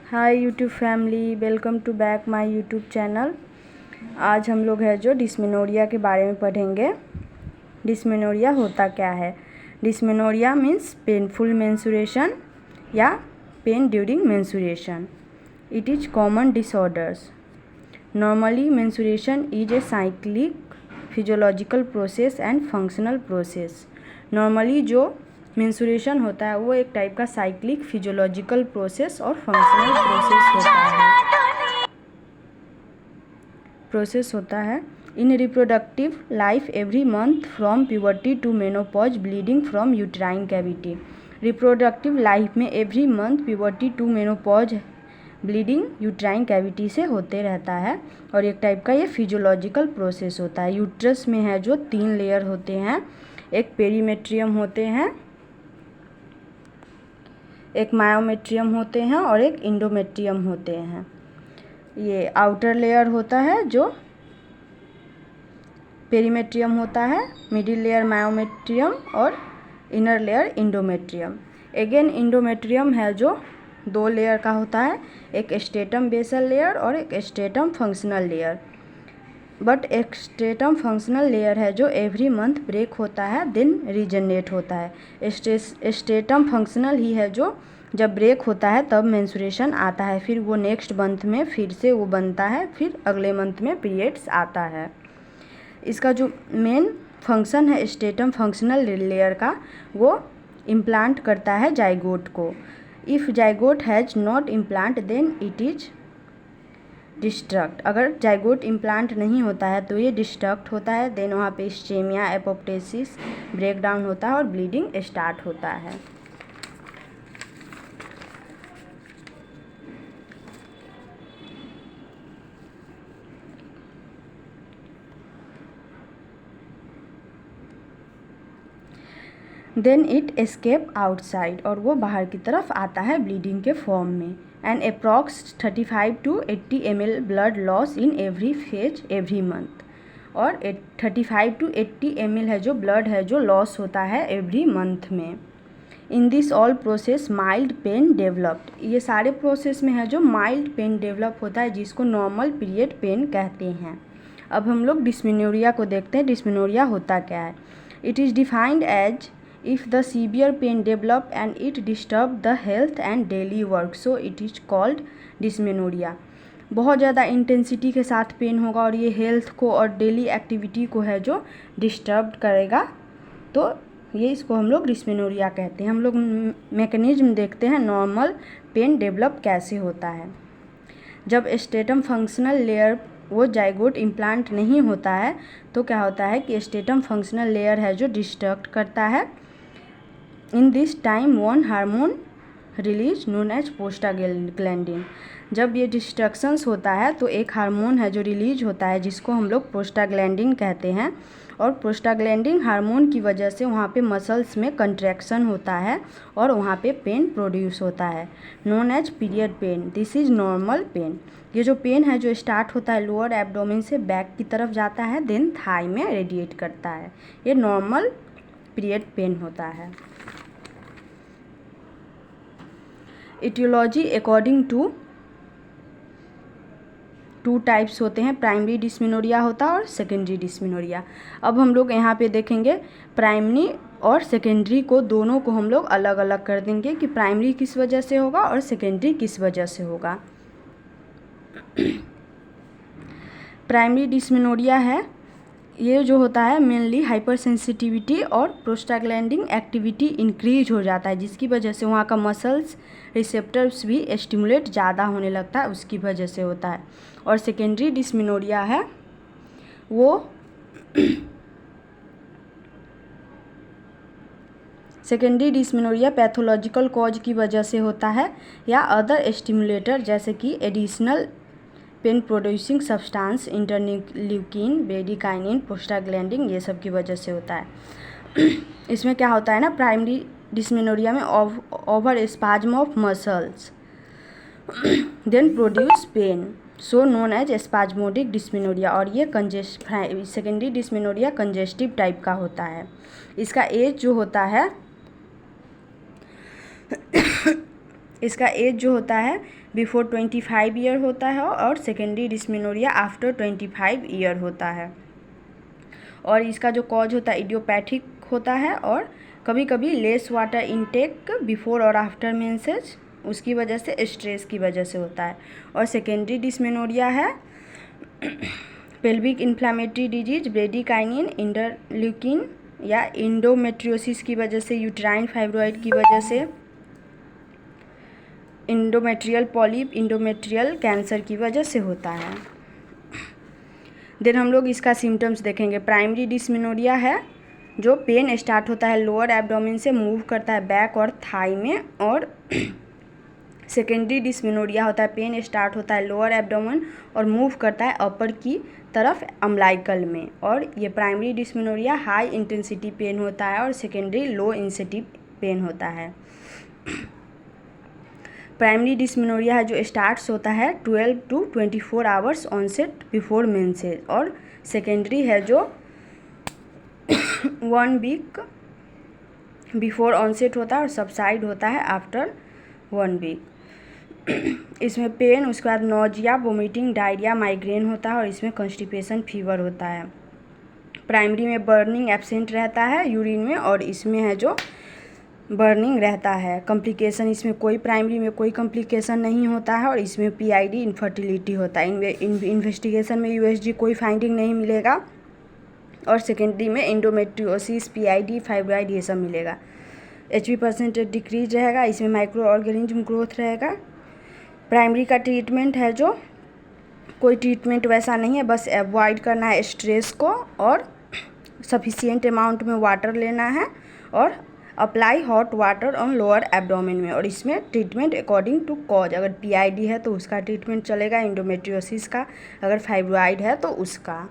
Hi YouTube family, welcome to back my YouTube channel. आज हम लोग है जो डिस्मेनोरिया के बारे में पढ़ेंगे। डिस्मेनोरिया होता क्या है? डिस्मेनोरिया मीन्स पेनफुल मेंस्ट्रुएशन या pain during menstruation. It is common disorders. Normally menstruation is a cyclic physiological process and functional process. Normally जो मेंस्ट्रुएशन होता है वो एक टाइप का साइक्लिक फिजियोलॉजिकल प्रोसेस और फंक्शनल प्रोसेस होता है। In reproductive life every month from puberty to menopause bleeding from uterine cavity. Reproductive life में every month puberty to menopause bleeding uterine cavity से होते रहता है और एक टाइप का ये फिजियोलॉजिकल प्रोसेस होता है। यूट्रस में है जो 3 लेयर होते हैं, एक पेरीमेट्रियम होते हैं, एक मायोमेट्रियम होते हैं और एक इंडोमेट्रियम होते हैं। ये आउटर लेयर होता है जो पेरीमेट्रियम होता है, मिडिल लेयर मायोमेट्रियम और inner layer endometrium. Again endometrium है जो 2 लेयर का होता है, एक स्ट्रेटम बेसल लेयर और एक स्ट्रेटम फंक्शनल लेयर। बट एक स्ट्रेटम फंक्शनल लेयर है जो एवरी मंथ ब्रेक होता है देन रीजनरेट होता है। स्ट्रेटम फंक्शनल ही है जो जब ब्रेक होता है तब मेंस्ट्रुएशन आता है, फिर वो नेक्स्ट मंथ में फिर से वो बनता है, फिर अगले मंथ में पीरियड्स आता है। इसका जो मेन फंक्शन है स्ट्रेटम फंक्शनल लेयर का, वो इम्प्लांट करता है जाइगोट को। If zygote has not implant then it is destruct. अगर जाइगोट इम्प्लांट नहीं होता है तो ये डिस्ट्रक्ट होता है, देन वहाँ पे स्टेमिया एपोप्टोसिस ब्रेक डाउन होता है और ब्लीडिंग स्टार्ट होता है। देन इट एस्केप आउटसाइड, और वो बाहर की तरफ आता है ब्लीडिंग के फॉर्म में। And approx 35 to 80 ml blood loss in every phase every month. और 35 to 80 ml है जो ब्लड है जो लॉस होता है एवरी मंथ में। In this all process mild pain developed. ये सारे प्रोसेस में है जो माइल्ड पेन डेवलप होता है जिसको नॉर्मल पीरियड पेन कहते हैं। अब हम लोग डिस्मेनोरिया को देखते हैं। डिस्मेनोरिया होता क्या है? It is defined as if the severe pain develop and it disturb the health and daily work, so it is called dysmenorrhea। बहुत ज़्यादा इंटेंसिटी के साथ पेन होगा और ये हेल्थ को और डेली एक्टिविटी को है जो डिस्टर्ब करेगा, तो ये इसको हम लोग डिस्मेनोरिया कहते हैं। हम लोग मैकेनिज्म देखते हैं नॉर्मल पेन डेवलप कैसे होता है। जब स्ट्रेटम फंक्शनल लेयर वो जाइगोट इम्प्लांट नहीं होता है तो क्या होता है कि स्ट्रेटम फंक्शनल लेयर है जो डिस्ट्रक्ट करता है। In this time one hormone release known as prostaglandin. जब ये डिस्ट्रक्शंस होता है तो एक हार्मोन है जो रिलीज होता है जिसको हम लोग प्रोस्टाग्लैंडिन कहते हैं, और प्रोस्टाग्लैंडिन हार्मोन की वजह से वहाँ पे मसल्स में कंट्रैक्शन होता है और वहाँ पे पेन प्रोड्यूस होता है known as period pain. This is normal pain. ये जो पेन है जो स्टार्ट होता है लोअर एब्डोमेन से बैक की तरफ जाता है, देन थाई में रेडिएट करता है। ये नॉर्मल पीरियड पेन होता है। इटियोलॉजी अकॉर्डिंग टू 2 टाइप्स होते हैं, प्राइमरी डिस्मेनोरिया होता है और सेकेंडरी डिस्मेनोरिया। अब हम लोग यहाँ पे देखेंगे प्राइमरी और सेकेंडरी को, दोनों को हम लोग अलग अलग कर देंगे कि प्राइमरी किस वजह से होगा और सेकेंडरी किस वजह से होगा। प्राइमरी डिस्मेनोरिया है ये जो होता है मेनली हाइपर सेंसिटिविटी और प्रोस्टाग्लैंडिन एक्टिविटी इंक्रीज हो जाता है जिसकी वजह से वहाँ का मसल्स रिसेप्टर्स भी स्टिमुलेट ज़्यादा होने लगता है, उसकी वजह से होता है। और सेकेंडरी डिस्मेनोरिया है वो सेकेंडरी डिस्मेनोरिया पैथोलॉजिकल कॉज की वजह से होता है या अदर स्टिमुलेटर जैसे कि additional pain producing substance interleukin, bradykinin, prostaglandin, ये सब की वजह से होता है। इसमें क्या होता है ना, प्राइमरी डिस्मेनोरिया में over spasm of muscles then produce pain, so known as spasmodic dysmenorrhoea. और ये सेकेंडरी डिस्मेनोरिया कंजेस्टिव टाइप का होता है। इसका एज जो होता है इसका एज जो होता है बिफोर 25 ईयर होता है और सेकेंडरी डिस्मेनोरिया आफ्टर 25 ईयर होता है। और इसका जो कॉज होता है इडियोपैथिक होता है और कभी कभी लेस वाटर इनटेक बिफोर और आफ्टर मेंसेस, उसकी वजह से स्ट्रेस की वजह से होता है। और सेकेंडरी डिस्मेनोरिया है pelvic inflammatory disease, bradykinin, interleukin या इंडोमेट्रियोसिस की वजह से, यूट्राइन फाइब्रॉइड की वजह से, इंडोमेट्रियल पॉलिप, इंडोमेट्रियल कैंसर की वजह से होता है। देन हम लोग इसका सिम्टम्स देखेंगे। प्राइमरी डिस्मेनोरिया है जो पेन स्टार्ट होता है लोअर एब्डोमेन से, मूव करता है बैक और थाई में। और सेकेंडरी डिस्मेनोरिया होता है पेन स्टार्ट होता है लोअर एब्डोमेन और मूव करता है अपर की तरफ अम्लाइकल में। और ये primary dysmenorrhoea high intensity pain होता है और सेकेंडरी लो इंटेंसिटी पेन होता है। प्राइमरी डिस्मेनोरिया है जो स्टार्ट्स होता है 12 to 24 hours onset before menses, और सेकेंडरी है जो 1 वीक बिफोर ऑनसेट होता है और सबसाइड होता है आफ्टर 1 वीक। इसमें पेन, उसके बाद नोजिया, वोमिटिंग, डायरिया, माइग्रेन होता है और इसमें कॉन्स्टिपेशन फीवर होता है। प्राइमरी में बर्निंग एब्सेंट रहता है यूरिन में और इसमें है जो बर्निंग रहता है। कॉम्प्लिकेशन इसमें कोई प्राइमरी में कोई कॉम्प्लिकेशन नहीं होता है और इसमें पीआईडी इनफर्टिलिटी होता है। इन्वेस्टिगेशन में यूएसजी कोई फाइंडिंग नहीं मिलेगा। और सेकेंडरी में इंडोमेट्रियोसिस, पीआईडी, फाइब्रॉइड ये सब मिलेगा। एचबी परसेंटेज डिक्रीज रहेगा। इसमें माइक्रो ऑर्गेनिज्म ग्रोथ रहेगा। प्राइमरी का ट्रीटमेंट है जो कोई ट्रीटमेंट वैसा नहीं है, बस अवॉइड करना है स्ट्रेस को और सफिशिएंट अमाउंट में वाटर लेना है और apply hot water on lower abdomen में। और इसमें ट्रीटमेंट अकॉर्डिंग टू कॉज, अगर पीआईडी है तो उसका ट्रीटमेंट चलेगा, इंडोमेट्रियोसिस का, अगर फाइब्रॉइड है तो उसका।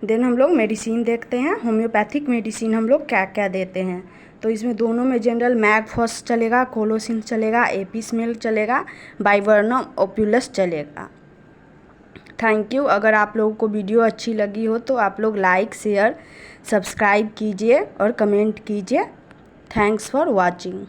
देन हम लोग मेडिसिन देखते हैं। होम्योपैथिक मेडिसिन हम लोग क्या क्या देते हैं, तो इसमें दोनों में जनरल मैगफॉस चलेगा, कोलोसिन चलेगा, एपिसमेल चलेगा, बाइवर्नम ओप्युलस चलेगा। Thank you. अगर आप लोगों को वीडियो अच्छी लगी हो तो आप लोग लाइक, शेयर, सब्सक्राइब कीजिए और कमेंट कीजिए। Thanks for watching.